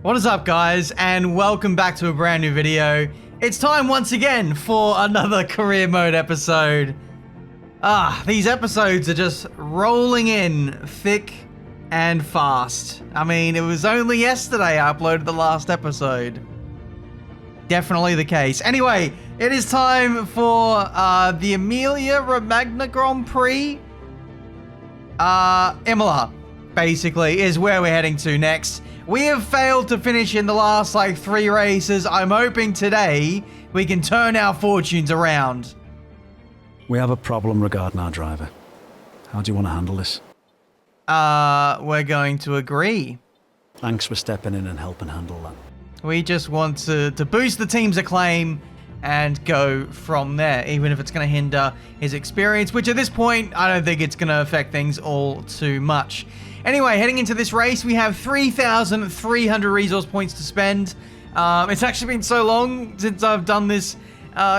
What is up, guys, and welcome back to a brand new video. It's time once again for another career mode episode. These episodes are just rolling in thick and fast. I mean, it was only yesterday I uploaded the last episode. Definitely the case. Anyway, it is time for the Emilia-Romagna Grand Prix. Imola, basically, is where we're heading to next. We have failed to finish in the last, 3 races. I'm hoping today we can turn our fortunes around. We have a problem regarding our driver. How do you want to handle this? We're going to agree. Thanks for stepping in and helping handle that. We just want to boost the team's acclaim and go from there, even if it's going to hinder his experience, which at this point, I don't think it's going to affect things all too much. Anyway, heading into this race, we have 3,300 resource points to spend. It's actually been so long since I've done this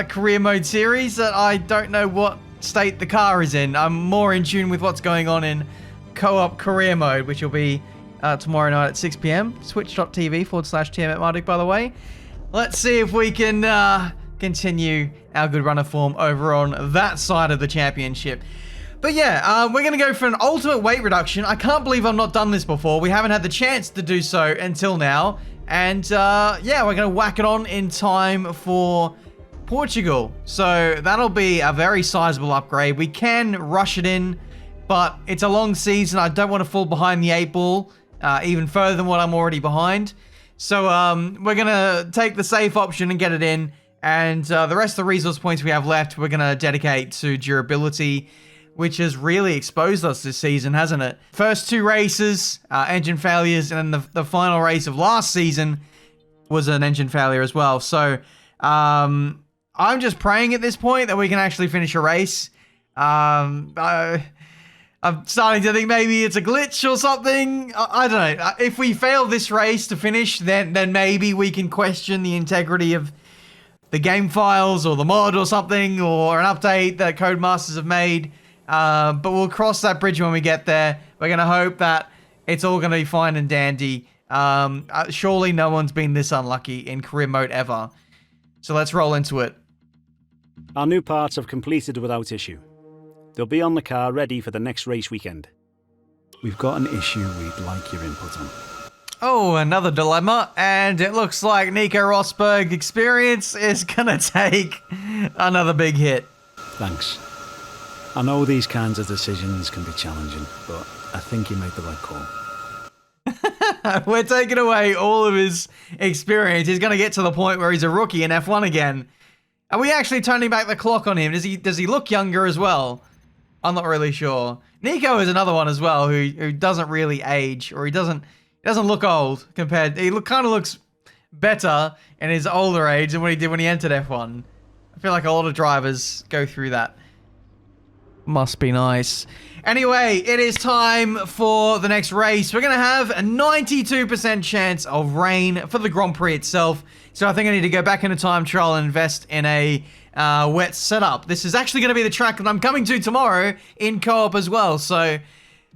career mode series that I don't know what state the car is in. I'm more in tune with what's going on in co-op career mode, which will be tomorrow night at 6 p.m. Twitch.tv/Tiametmarduk, by the way. Let's see if we can continue our good run of form over on that side of the championship. But yeah, we're going to go for an ultimate weight reduction. I can't believe I've not done this before. We haven't had the chance to do so until now. And yeah, we're going to whack it on in time for Portugal. So that'll be a very sizable upgrade. We can rush it in, but it's a long season. I don't want to fall behind the 8 ball even further than what I'm already behind. So we're going to take the safe option and get it in. And the rest of the resource points we have left, we're going to dedicate to durability, which has really exposed us this season, hasn't it? First 2 races, engine failures, and then the final race of last season was an engine failure as well. So I'm just praying at this point that we can actually finish a race. I'm starting to think maybe it's a glitch or something. I don't know. If we fail this race to finish, then maybe we can question the integrity of the game files or the mod or something, or an update that Codemasters have made. But we'll cross that bridge when we get there. We're going to hope that it's all going to be fine and dandy. Surely no one's been this unlucky in career mode ever. So let's roll into it. Our new parts have completed without issue. They'll be on the car ready for the next race weekend. We've got an issue we'd like your input on. Oh, another dilemma. And it looks like Nico Rosberg experience is going to take another big hit. Thanks. I know these kinds of decisions can be challenging, but I think you made the right call. We're taking away all of his experience. He's going to get to the point where he's a rookie in F1 again. Are we actually turning back the clock on him? Does he look younger as well? I'm not really sure. Nico is another one as well who doesn't really age, or he doesn't look old compared. He kind of looks better in his older age than what he did when he entered F1. I feel like a lot of drivers go through that. Must be nice. Anyway, it is time for the next race. We're going to have a 92% chance of rain for the Grand Prix itself. So I think I need to go back into time trial and invest in a wet setup. This is actually going to be the track that I'm coming to tomorrow in co-op as well. So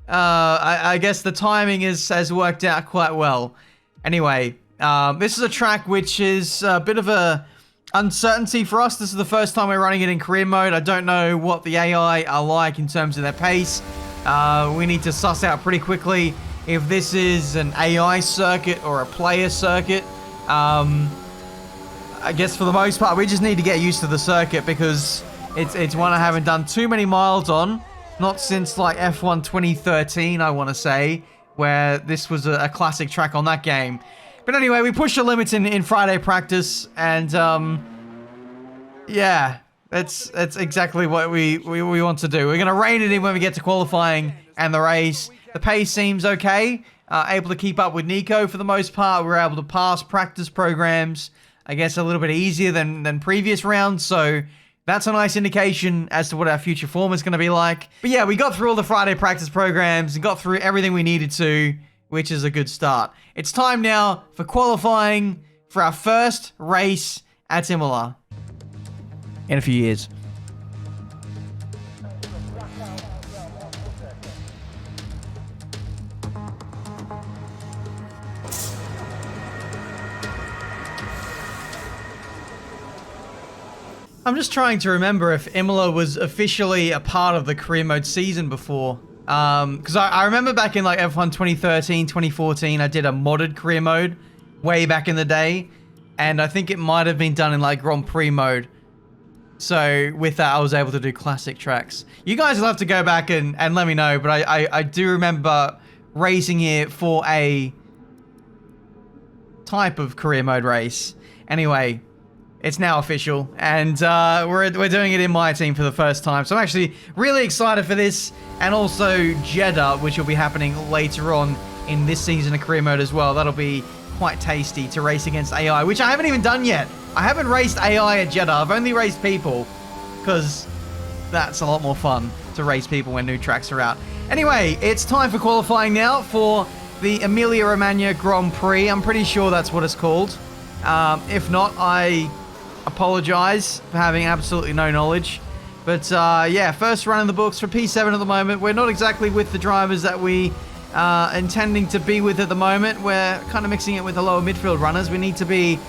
I guess the timing has worked out quite well. Anyway, this is a track which is a bit of a uncertainty for us. This is the first time we're running it in career mode. I don't know what the AI are like in terms of their pace. We need to suss out pretty quickly if this is an AI circuit or a player circuit. I guess for the most part, we just need to get used to the circuit because it's one I haven't done too many miles on. Not since F1 2013, I want to say, where this was a classic track on that game. But anyway, we pushed the limits in Friday practice, and yeah, that's exactly what we want to do. We're going to rein it in when we get to qualifying and the race. The pace seems okay. Able to keep up with Nico for the most part. We're able to pass practice programs, I guess, a little bit easier than previous rounds, so that's a nice indication as to what our future form is going to be like. But yeah, we got through all the Friday practice programs and got through everything we needed to, which is a good start. It's time now for qualifying for our first race at Imola in a few years. I'm just trying to remember if Imola was officially a part of the career mode season before. Because I remember back in like F1 2013, 2014, I did a modded career mode way back in the day. And I think it might have been done in like Grand Prix mode. So with that, I was able to do classic tracks. You guys will have to go back and let me know. But I do remember racing here for a type of career mode race. Anyway, it's now official, and we're doing it in my team for the first time. So I'm actually really excited for this, and also Jeddah, which will be happening later on in this season of career mode as well. That'll be quite tasty to race against AI, which I haven't even done yet. I haven't raced AI at Jeddah. I've only raced people, because that's a lot more fun to race people when new tracks are out. Anyway, it's time for qualifying now for the Emilia-Romagna Grand Prix. I'm pretty sure that's what it's called. If not, I apologize for having absolutely no knowledge. But yeah, first run in the books for P7 at the moment. We're not exactly with the drivers that we are intending to be with at the moment. We're kind of mixing it with the lower midfield runners. We need to be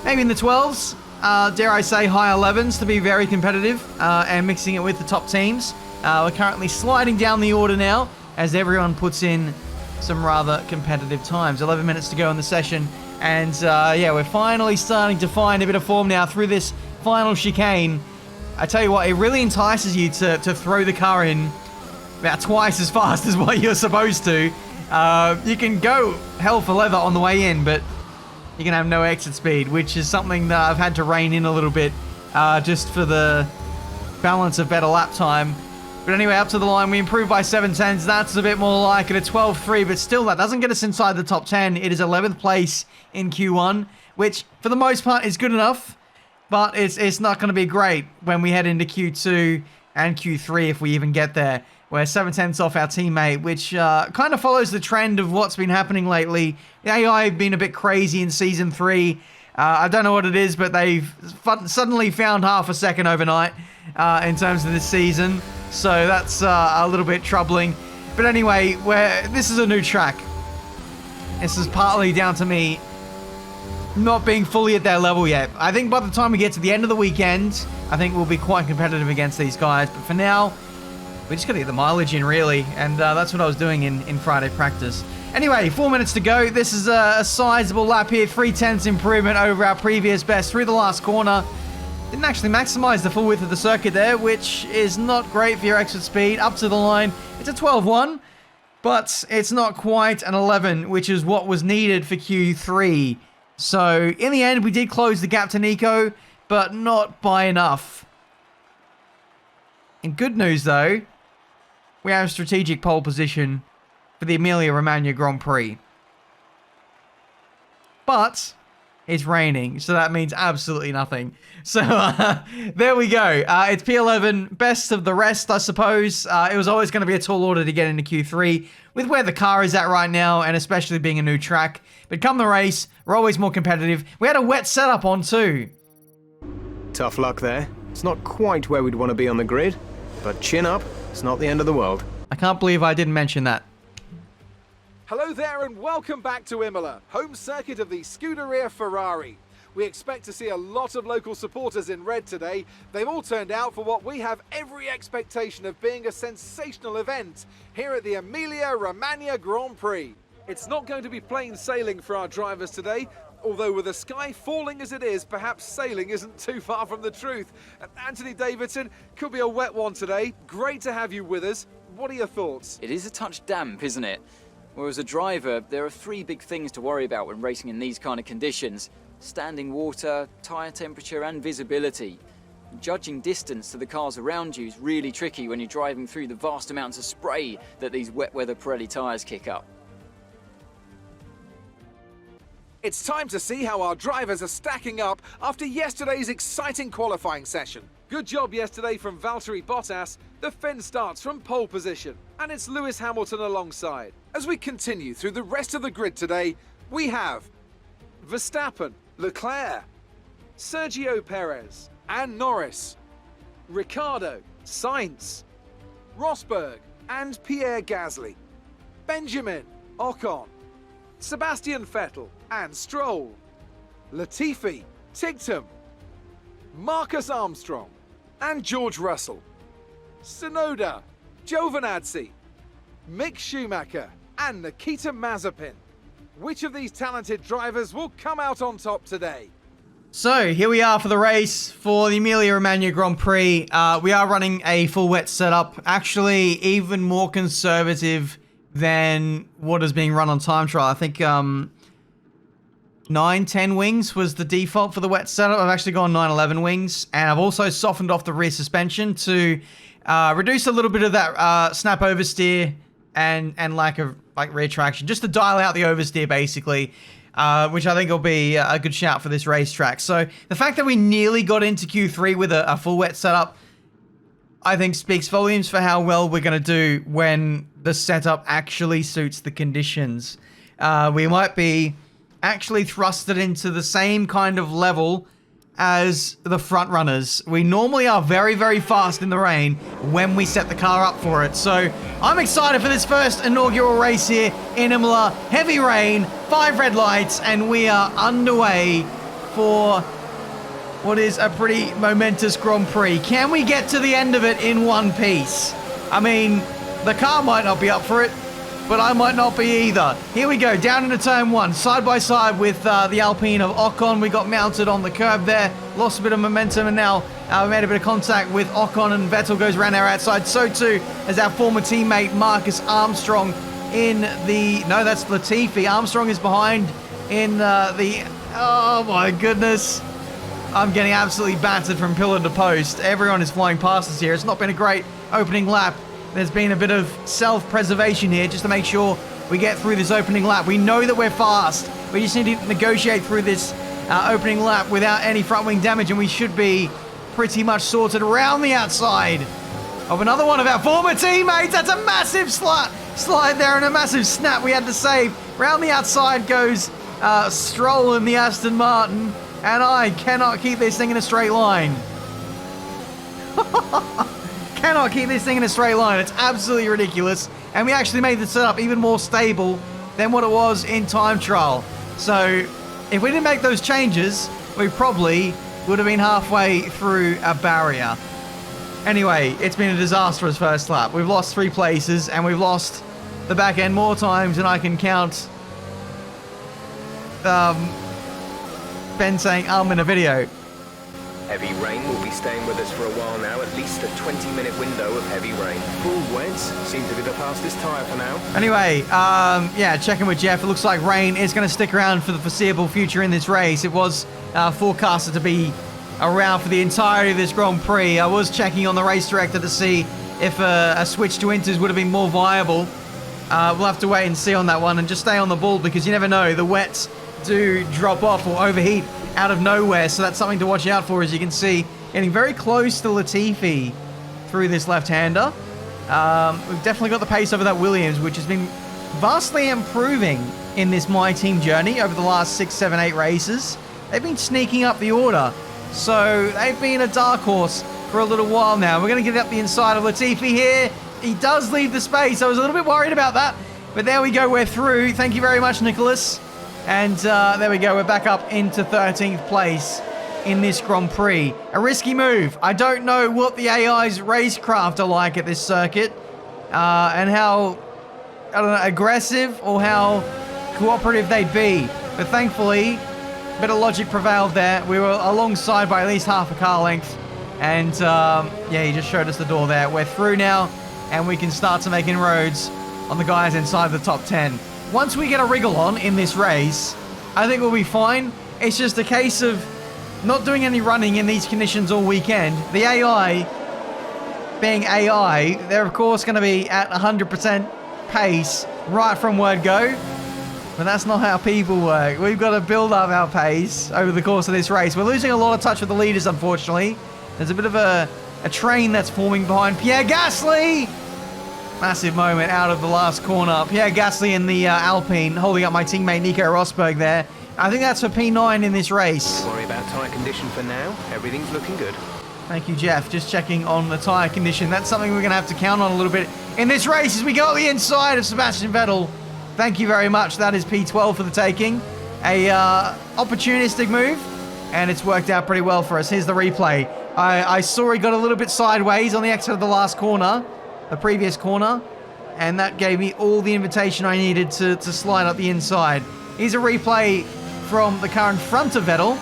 maybe in the 12s, dare I say high 11s, to be very competitive, and mixing it with the top teams. We're currently sliding down the order now as everyone puts in some rather competitive times. 11 minutes to go in the session. And yeah, we're finally starting to find a bit of form now through this final chicane. I tell you what, it really entices you to throw the car in about twice as fast as what you're supposed to. You can go hell for leather on the way in, but you can have no exit speed, which is something that I've had to rein in a little bit just for the balance of better lap time. But anyway, up to the line, we improved by 7/10. That's a bit more like it, a 12.3, but still, that doesn't get us inside the top 10. It is 11th place in Q1, which for the most part is good enough, but it's not going to be great when we head into Q2 and Q3 if we even get there. We're 7/10 off our teammate, which kind of follows the trend of what's been happening lately. The AI have been a bit crazy in Season 3. I don't know what it is, but they've suddenly found half a second overnight in terms of this season. So that's a little bit troubling. But anyway, this is a new track. This is partly down to me not being fully at their level yet. I think by the time we get to the end of the weekend, I think we'll be quite competitive against these guys. But for now, we just got to get the mileage in, really. And that's what I was doing in Friday practice. Anyway, 4 minutes to go. This is a sizable lap here. 3/10 improvement over our previous best through the last corner. Didn't actually maximize the full width of the circuit there, which is not great for your exit speed. Up to the line, it's a 12.1, but it's not quite an 11, which is what was needed for Q3. So in the end, we did close the gap to Nico, but not by enough. In good news, though, we have a strategic pole position for the Emilia-Romagna Grand Prix. But it's raining, so that means absolutely nothing. So there we go. It's P11, best of the rest, I suppose. It was always going to be a tall order to get into Q3 with where the car is at right now, and especially being a new track. But come the race, we're always more competitive. We had a wet setup on too. Tough luck there. It's not quite where we'd want to be on the grid, but chin up, it's not the end of the world. I can't believe I didn't mention that. Hello there and welcome back to Imola, home circuit of the Scuderia Ferrari. We expect to see a lot of local supporters in red today. They've all turned out for what we have every expectation of being a sensational event here at the Emilia-Romagna Grand Prix. It's not going to be plain sailing for our drivers today, although with the sky falling as it is, perhaps sailing isn't too far from the truth. Anthony Davidson, could be a wet one today. Great to have you with us. What are your thoughts? It is a touch damp, isn't it? Well, as a driver, there are three big things to worry about when racing in these kind of conditions: standing water, tyre temperature and visibility. Judging distance to the cars around you is really tricky when you're driving through the vast amounts of spray that these wet weather Pirelli tyres kick up. It's time to see how our drivers are stacking up after yesterday's exciting qualifying session. Good job yesterday from Valtteri Bottas. The Finn starts from pole position, and it's Lewis Hamilton alongside. As we continue through the rest of the grid today, we have Verstappen, Leclerc, Sergio Perez, and Norris, Ricciardo, Sainz, Rosberg, and Pierre Gasly, Benjamin, Ocon, Sebastian Vettel, and Stroll, Latifi, Tigtum, Marcus Armstrong, and George Russell. Tsunoda, Giovinazzi, Mick Schumacher, and Nikita Mazepin. Which of these talented drivers will come out on top today? So here we are for the race for the Emilia-Romagna Grand Prix. We are running a full wet setup, actually even more conservative than what is being run on time trial. I think 9-10 wings was the default for the wet setup. I've actually gone 9-11 wings, and I've also softened off the rear suspension to reduce a little bit of that snap oversteer and lack of rear traction, just to dial out the oversteer basically, which I think will be a good shout for this racetrack. So the fact that we nearly got into Q3 with a full wet setup, I think speaks volumes for how well we're going to do when the setup actually suits the conditions. We might be actually thrusted into the same kind of level as the front runners. We normally are very, very fast in the rain when we set the car up for it. So I'm excited for this first inaugural race here in Imola. Heavy rain, 5 red lights, and we are underway for what is a pretty momentous Grand Prix. Can we get to the end of it in one piece? I mean, the car might not be up for it, but I might not be either. Here we go, down into turn 1, side by side with the Alpine of Ocon. We got mounted on the curb there, lost a bit of momentum, and now we made a bit of contact with Ocon, and Vettel goes around our outside. So too as our former teammate Marcus Armstrong in the... No, that's Latifi. Armstrong is behind in the... Oh my goodness. I'm getting absolutely battered from pillar to post. Everyone is flying past us here. It's not been a great opening lap. There's been a bit of self-preservation here just to make sure we get through this opening lap. We know that we're fast. We just need to negotiate through this opening lap without any front wing damage, and we should be pretty much sorted around the outside of another one of our former teammates. That's a massive slide there and a massive snap we had to save. Round the outside goes Stroll in the Aston Martin, and I cannot keep this thing in a straight line. Cannot keep this thing in a straight line. It's absolutely ridiculous. And we actually made the setup even more stable than what it was in time trial. So if we didn't make those changes, we probably would have been halfway through a barrier. Anyway, it's been a disastrous first lap. We've lost 3 places, and we've lost the back end more times than I can count. Ben saying in a video. Heavy rain will be staying with us for a while now, at least a 20-minute window of heavy rain. Full wets seem to be the fastest tyre for now. Anyway, yeah, checking with Jeff. It looks like rain is going to stick around for the foreseeable future in this race. It was forecasted to be around for the entirety of this Grand Prix. I was checking on the race director to see if a switch to inters would have been more viable. We'll have to wait and see on that one, and just stay on the ball because you never know. The wets do drop off or overheat out of nowhere, so that's something to watch out for. As you can see, getting very close to Latifi through this left-hander. We've definitely got the pace over that Williams, which has been vastly improving in this My Team journey over the last 6, 7, 8 races. They've been sneaking up the order, so they've been a dark horse for a little while now. We're going to get up the inside of Latifi here. He does leave the space. I was a little bit worried about that, but there we go. We're through. Thank you very much, Nicholas. And there we go, we're back up into 13th place in this Grand Prix. A risky move. I don't know what the AI's racecraft are like at this circuit, and how, I don't know, aggressive or how cooperative they'd be. But thankfully, a bit of logic prevailed there. We were alongside by at least half a car length. And yeah, he just showed us the door there. We're through now, and we can start to make inroads on the guys inside the top 10. Once we get a wriggle on in this race, I think we'll be fine. It's just a case of not doing any running in these conditions all weekend. The AI, being AI, they're of course going to be at 100% pace right from word go. But that's not how people work. We've got to build up our pace over the course of this race. We're losing a lot of touch with the leaders, unfortunately. There's a bit of a train that's forming behind Pierre Gasly. Massive moment out of the last corner. Pierre Gasly in the Alpine, holding up my teammate Nico Rosberg there. I think that's for P9 in this race. Don't worry about tyre condition for now. Everything's looking good. Thank you, Jeff. Just checking on the tyre condition. That's something we're going to have to count on a little bit in this race as we go the inside of Sebastian Vettel. Thank you very much. That is P12 for the taking. A opportunistic move and it's worked out pretty well for us. Here's the replay. I saw he got a little bit sideways on the exit of the last corner, the previous corner, and that gave me all the invitation I needed to slide up the inside. Here's a replay from the car in front of Vettel,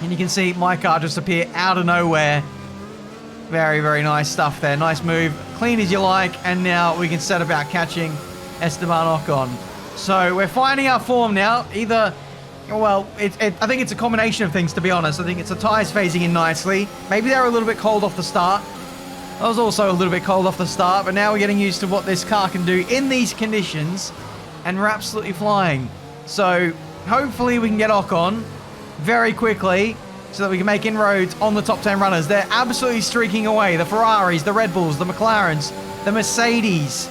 and you can see my car just appear out of nowhere. Very, very nice stuff there. Nice move. Clean as you like, and now we can set about catching Esteban Ocon. So we're finding our form now. Either, well, I think it's a combination of things, to be honest. I think it's the tyres phasing in nicely. Maybe they're a little bit cold off the start. I was also a little bit cold off the start, but now we're getting used to what this car can do in these conditions, and we're absolutely flying. So hopefully we can get Ocon very quickly so that we can make inroads on the top 10 runners. They're absolutely streaking away. The Ferraris, the Red Bulls, the McLarens, the Mercedes.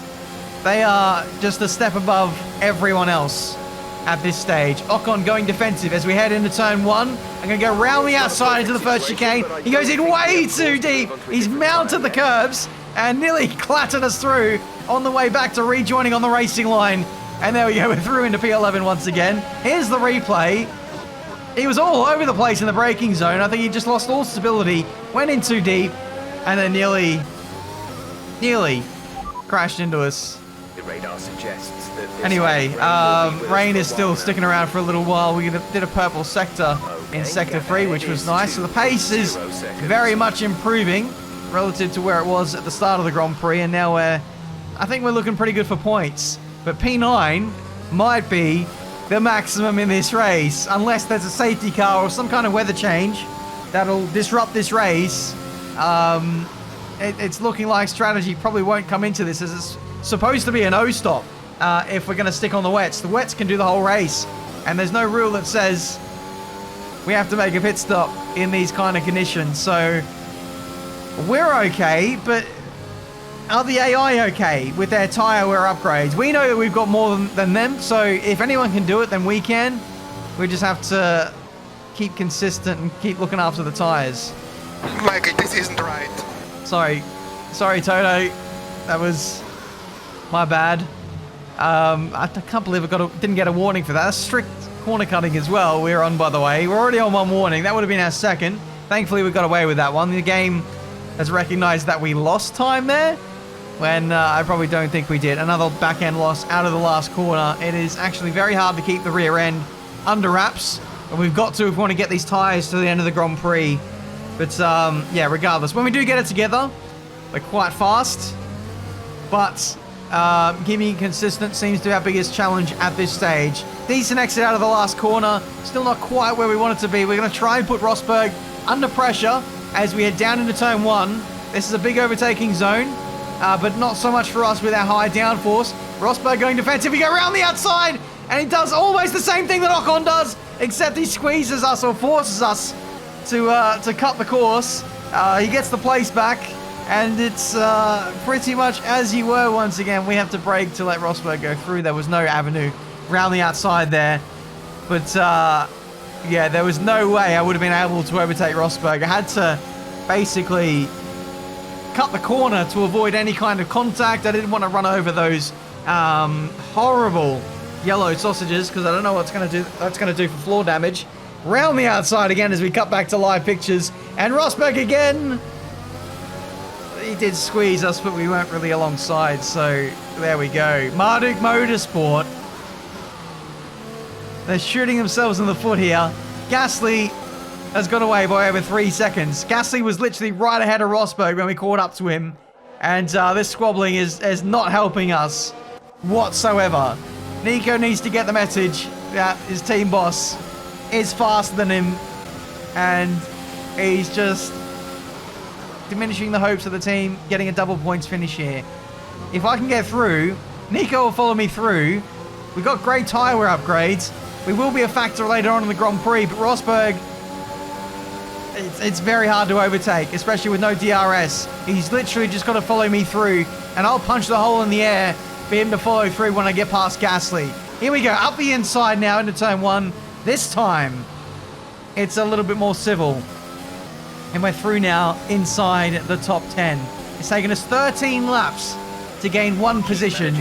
They are just a step above everyone else at this stage. Ocon going defensive as we head into turn 1. I'm going to go round the outside into the first chicane. He goes in way too deep. He's mounted the curbs and nearly clattered us through on the way back to rejoining on the racing line. And there we go, we're through into P11 once again. Here's the replay. He was all over the place in the braking zone. I think he just lost all stability, went in too deep, and then nearly crashed into us. The radar suggests that this Anyway, heavy rain will be with us rain for is a still while sticking now. around for a little while. We did a purple sector in sector 3, which was nice. So the pace is 0 seconds. very much improving relative to where it was at the start of the Grand Prix, and now I think we're looking pretty good for points. But P9 might be the maximum in this race, unless there's a safety car or some kind of weather change that'll disrupt this race. It's looking like strategy probably won't come into this, as it's supposed to be a no stop if we're going to stick on the wets. The wets can do the whole race, and there's no rule that says we have to make a pit stop in these kind of conditions. So we're okay, but are the AI okay with their tyre wear upgrades? We know that we've got more than them, so if anyone can do it, then we can. We just have to keep consistent and keep looking after the tyres. Michael, this isn't right. Sorry, Toto. That was my bad. I can't believe I didn't get a warning for that. That's strict corner cutting as well. We're on, by the way. We're already on one warning. That would have been our second. Thankfully, we got away with that one. The game has recognized that we lost time there, when I probably don't think we did. Another back-end loss out of the last corner. It is actually very hard to keep the rear end under wraps, and we've got to if we want to get these tyres to the end of the Grand Prix. But yeah, regardless, when we do get it together, we're quite fast. But keeping consistent seems to be our biggest challenge at this stage. Decent exit out of the last corner. Still not quite where we want it to be. We're going to try and put Rosberg under pressure as we head down into turn 1. This is a big overtaking zone. But not so much for us with our high downforce. Rosberg going defensive. We go around the outside, and he does almost the same thing that Ocon does, except he squeezes us or forces us to cut the course. He gets the place back, and it's pretty much as you were once again. We have to brake to let Rosberg go through. There was no avenue around the outside there. But yeah, there was no way I would have been able to overtake Rosberg. I had to basically cut the corner to avoid any kind of contact. I didn't want to run over those horrible yellow sausages, because I don't know what's going to do for floor damage. Round the outside again as we cut back to live pictures, and Rosberg again. He did squeeze us, but we weren't really alongside, so there we go. Marduk Motorsport. They're shooting themselves in the foot here. Gasly has got away by over 3 seconds. Gasly was literally right ahead of Rosberg when we caught up to him. And this squabbling is not helping us whatsoever. Nico needs to get the message that his team boss is faster than him. And he's just diminishing the hopes of the team getting a double points finish here. If I can get through, Nico will follow me through. We've got great tyre wear upgrades. We will be a factor later on in the Grand Prix, but Rosberg, it's very hard to overtake, especially with no DRS. He's literally just got to follow me through, and I'll punch the hole in the air for him to follow through when I get past Gasly. Here we go, up the inside now into turn 1. This time, it's a little bit more civil. And we're through now inside the top 10. It's taken us 13 laps to gain 1 position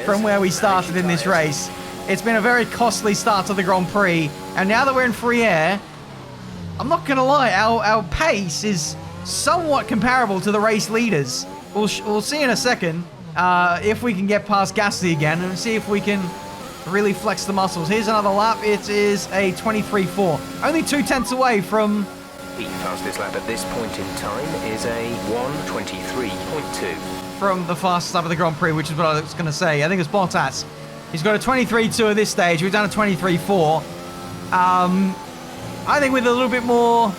from where we started in this race. It's been a very costly start to the Grand Prix, and now that we're in free air, I'm not going to lie, our pace is somewhat comparable to the race leaders. We'll see in a second if we can get past Gasly again and see if we can really flex the muscles. Here's another lap. It is a 23.4. Only 0.2 away from... The fastest lap at this point in time is a 1:23.2. From the fastest lap of the Grand Prix, which is what I was going to say. I think it's Bottas. He's got a 23.2 at this stage. We've done a 23.4. I think with a little bit more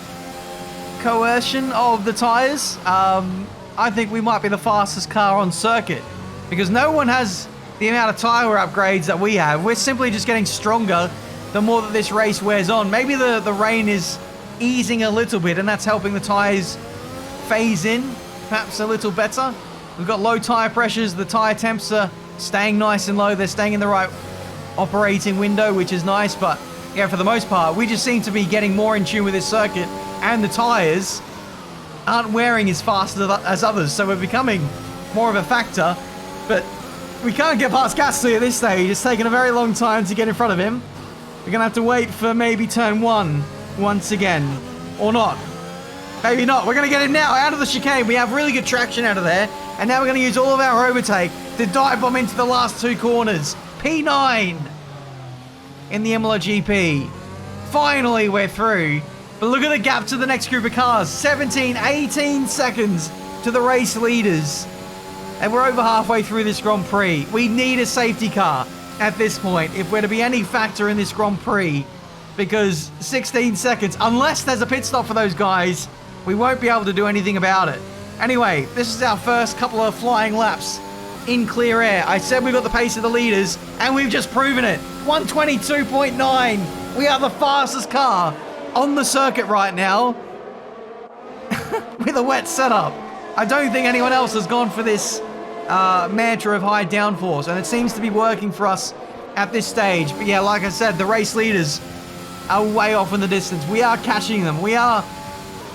coercion of the tyres, I think we might be the fastest car on circuit. Because no one has the amount of tyre upgrades that we have. We're simply just getting stronger the more that this race wears on. Maybe the rain is easing a little bit, and that's helping the tyres phase in perhaps a little better. We've got low tyre pressures. The tyre temps are staying nice and low. They're staying in the right operating window, which is nice. But yeah, for the most part, we just seem to be getting more in tune with this circuit, and the tyres aren't wearing as fast as others, so we're becoming more of a factor. But we can't get past Gasly at this stage. It's taken a very long time to get in front of him. We're going to have to wait for maybe turn 1 once again. Or not. Maybe not. We're going to get him now out of the chicane. We have really good traction out of there. And now we're going to use all of our overtake to dive bomb into the last 2 corners. P9 in the Imola GP. Finally, we're through. But look at the gap to the next group of cars. 17, 18 seconds to the race leaders. And we're over halfway through this Grand Prix. We need a safety car at this point if we're to be any factor in this Grand Prix. Because 16 seconds, unless there's a pit stop for those guys, we won't be able to do anything about it. Anyway, this is our first couple of flying laps in clear air. I said we've got the pace of the leaders, and we've just proven it. 122.9. We are the fastest car on the circuit right now with a wet setup. I don't think anyone else has gone for this mantra of high downforce, and it seems to be working for us at this stage. But yeah, like I said, the race leaders are way off in the distance. We are catching them. We are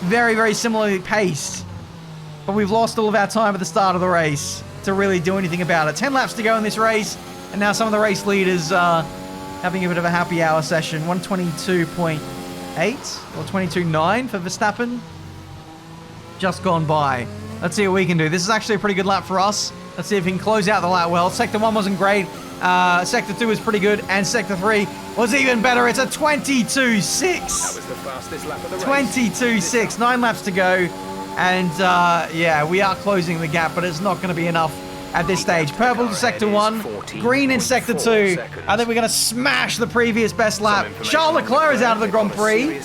very, very similarly paced, but we've lost all of our time at the start of the race to really do anything about it. 10 laps to go in this race, and now some of the race leaders are having a bit of a happy hour session. 122.8 or 22.9 for Verstappen. Just gone by. Let's see what we can do. This is actually a pretty good lap for us. Let's see if we can close out the lap well. Sector 1 wasn't great. Sector 2 was pretty good, and Sector 3 was even better. It's a 22.6. That was the fastest lap of the race. 22.6. 9 laps to go, and yeah, we are closing the gap, but it's not going to be enough at this stage. Purple to Sector 1, green in Sector 2. I think we're going to smash the previous best lap. Charles Leclerc is out of the Grand Prix.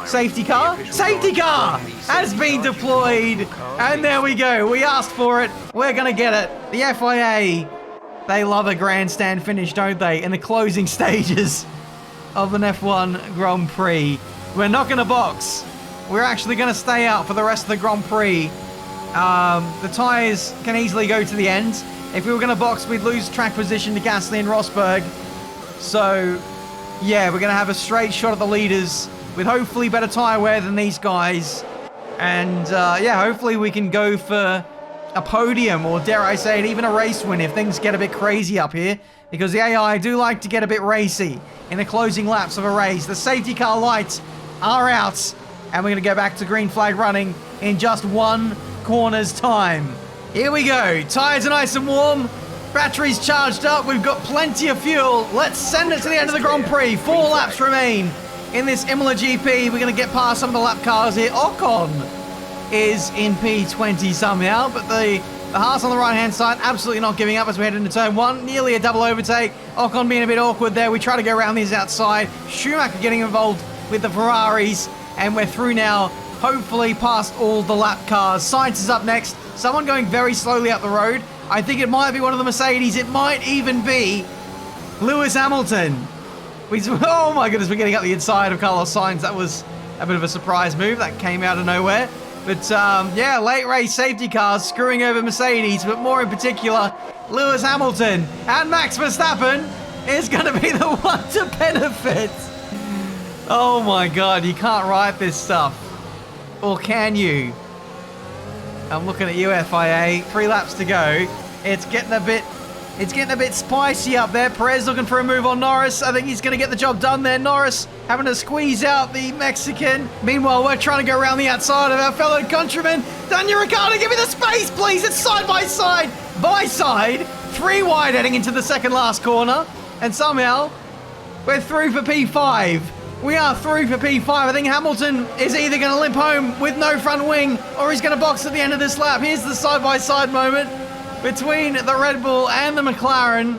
Safety car? Safety car has been deployed. And there we go. We asked for it. We're going to get it. The FIA, they love a grandstand finish, don't they? In the closing stages of an F1 Grand Prix. We're not going to box. We're actually going to stay out for the rest of the Grand Prix. The tyres can easily go to the end. If we were going to box, we'd lose track position to Gasly and Rosberg. So, yeah, we're going to have a straight shot at the leaders with hopefully better tyre wear than these guys. And, yeah, hopefully we can go for a podium, or dare I say it, even a race win if things get a bit crazy up here. Because the AI do like to get a bit racy in the closing laps of a race. The safety car lights are out, and we're going to go back to green flag running in just 1 corner's time. Here we go. Tyres are nice and warm. Batteries charged up. We've got plenty of fuel. Let's send it to the end of the Grand Prix. 4 laps remain in this Imola GP. We're going to get past some of the lap cars here. Ocon is in P20 somehow, but the Haas on the right-hand side absolutely not giving up as we head into turn 1. Nearly a double overtake. Ocon being a bit awkward there. We try to go around these outside. Schumacher getting involved with the Ferraris, and we're through now, hopefully past all the lap cars. Sainz is up next. Someone going very slowly up the road. I think it might be one of the Mercedes. It might even be Lewis Hamilton. Oh my goodness, we're getting up the inside of Carlos Sainz. That was a bit of a surprise move. That came out of nowhere. But yeah, late race safety cars screwing over Mercedes, but more in particular, Lewis Hamilton and Max Verstappen is going to be the one to benefit. Oh my God, you can't write this stuff. Or can you? I'm looking at you, FIA. 3 laps to go. It's getting a bit It's getting a bit spicy up there. Perez looking for a move on Norris. I think he's going to get the job done there. Norris having to squeeze out the Mexican. Meanwhile, we're trying to go around the outside of our fellow countryman. Daniel Ricciardo, give me the space, please. It's side by side. By side. 3 wide heading into the second last corner. And somehow, we're through for P5. We are through for P5. I think Hamilton is either going to limp home with no front wing or he's going to box at the end of this lap. Here's the side-by-side moment between the Red Bull and the McLaren.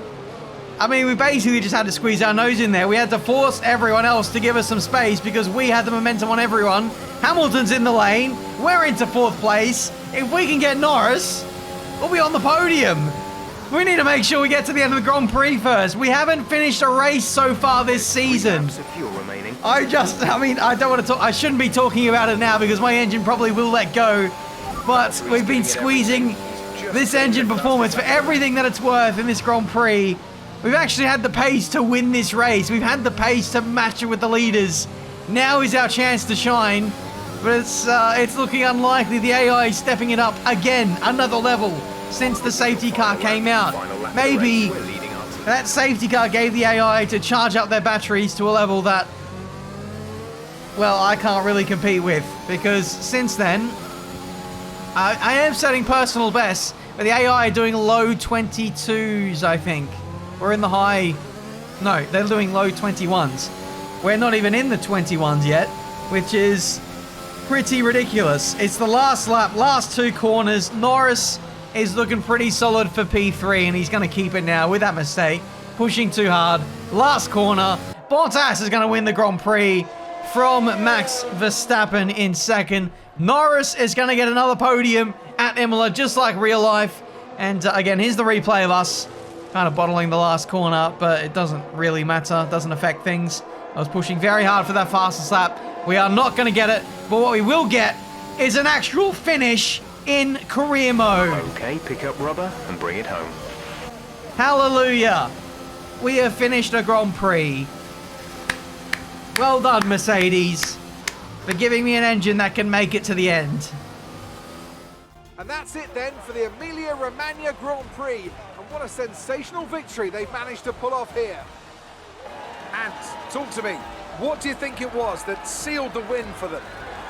I mean, we basically just had to squeeze our nose in there. We had to force everyone else to give us some space because we had the momentum on everyone. Hamilton's in the lane. We're into 4th place. If we can get Norris, we'll be on the podium. We need to make sure we get to the end of the Grand Prix first. We haven't finished a race so far this season. I don't want to talk. I shouldn't be talking about it now because my engine probably will let go. But we've been squeezing this engine performance for everything that it's worth in this Grand Prix. We've actually had the pace to win this race. We've had the pace to match it with the leaders. Now is our chance to shine. But it's looking unlikely. The AI is stepping it up again, another level since the safety car came out. Maybe that safety car gave the AI to charge up their batteries to a level that, well, I can't really compete with, because since then, I am setting personal bests, but the AI are doing low 22s, I think. We're in the high... No, they're doing low 21s. We're not even in the 21s yet, which is pretty ridiculous. It's the last lap, last 2 corners. Norris is looking pretty solid for P3, and he's going to keep it now with that mistake. Pushing too hard. Last corner. Bottas is going to win the Grand Prix from Max Verstappen in second. Norris is going to get another podium at Imola, just like real life. And again, here's the replay of us kind of bottling the last corner, but it doesn't really matter. Doesn't affect things. I was pushing very hard for that fastest lap. We are not going to get it, but what we will get is an actual finish in career mode. Okay, pick up rubber and bring it home. Hallelujah. We have finished a Grand Prix. Well done, Mercedes, for giving me an engine that can make it to the end. And that's it then for the Emilia-Romagna Grand Prix. And what a sensational victory they've managed to pull off here. And talk to me, what do you think it was that sealed the win for them?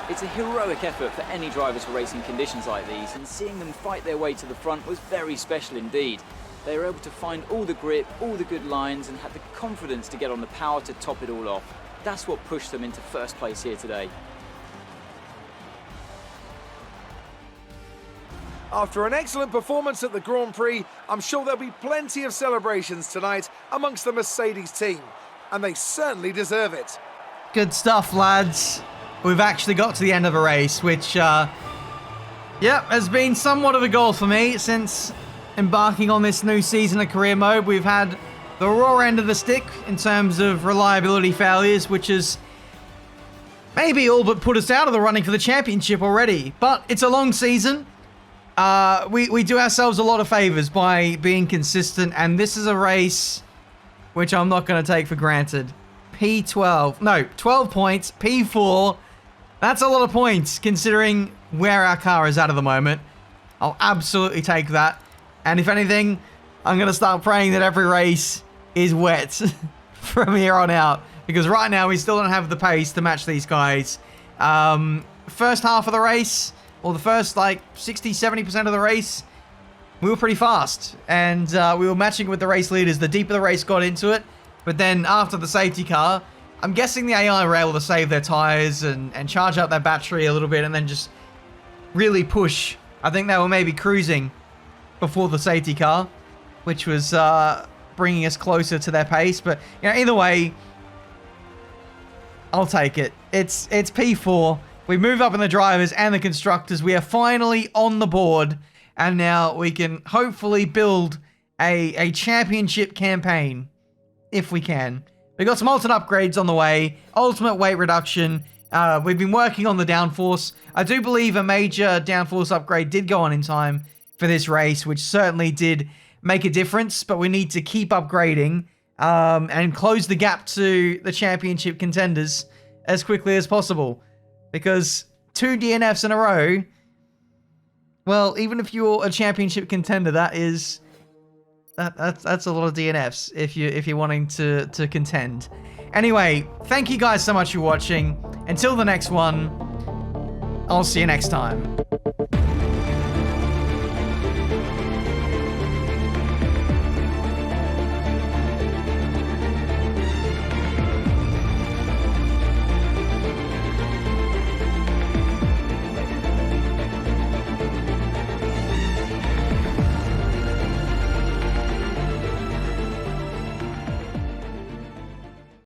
It's a heroic effort for any drivers for racing conditions like these, and seeing them fight their way to the front was very special indeed. They were able to find all the grip, all the good lines, and had the confidence to get on the power to top it all off. That's what pushed them into first place here today. After an excellent performance at the Grand Prix, I'm sure there'll be plenty of celebrations tonight amongst the Mercedes team, and they certainly deserve it. Good stuff, lads. We've actually got to the end of a race, which, has been somewhat of a goal for me since embarking on this new season of career mode. We've had the raw end of the stick in terms of reliability failures, which has maybe all but put us out of the running for the championship already. But it's a long season. We do ourselves a lot of favors by being consistent, and this is a race which I'm not going to take for granted. P12, no, 12 points, P4. That's a lot of points considering where our car is at the moment. I'll absolutely take that. And if anything, I'm going to start praying that every race is wet from here on out. Because right now we still don't have the pace to match these guys. First half of the race, or the first like 60-70% of the race, we were pretty fast. And we were matching with the race leaders the deeper the race got into it. But then after the safety car, I'm guessing the AI were able to save their tires and charge up their battery a little bit and then just really push. I think they were maybe cruising before the safety car, which was bringing us closer to their pace. But you know, either way, I'll take it. It's P4. We move up in the drivers and the constructors. We are finally on the board, and now we can hopefully build a championship campaign if we can. We've got some alternate upgrades on the way, ultimate weight reduction. We've been working on the downforce. I do believe a major downforce upgrade did go on in time for this race, which certainly did make a difference, but we need to keep upgrading and close the gap to the championship contenders as quickly as possible. Because 2 DNFs in a row, well, even if you're a championship contender, that is That's a lot of DNFs if you're wanting to contend. Anyway, thank you guys so much for watching. Until the next one, I'll see you next time.